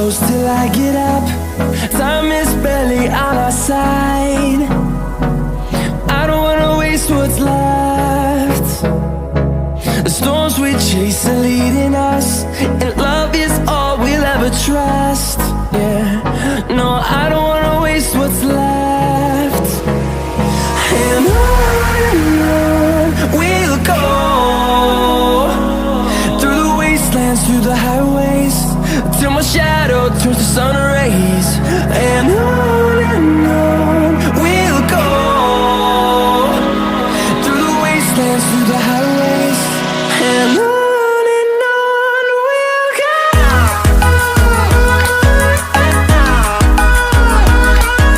close till I get up. Time is barely on our side. I don't wanna waste what's left. The storms we chase are leading us, and love is all we'll ever trust. Yeah, no, I don't wanna waste what's left. And on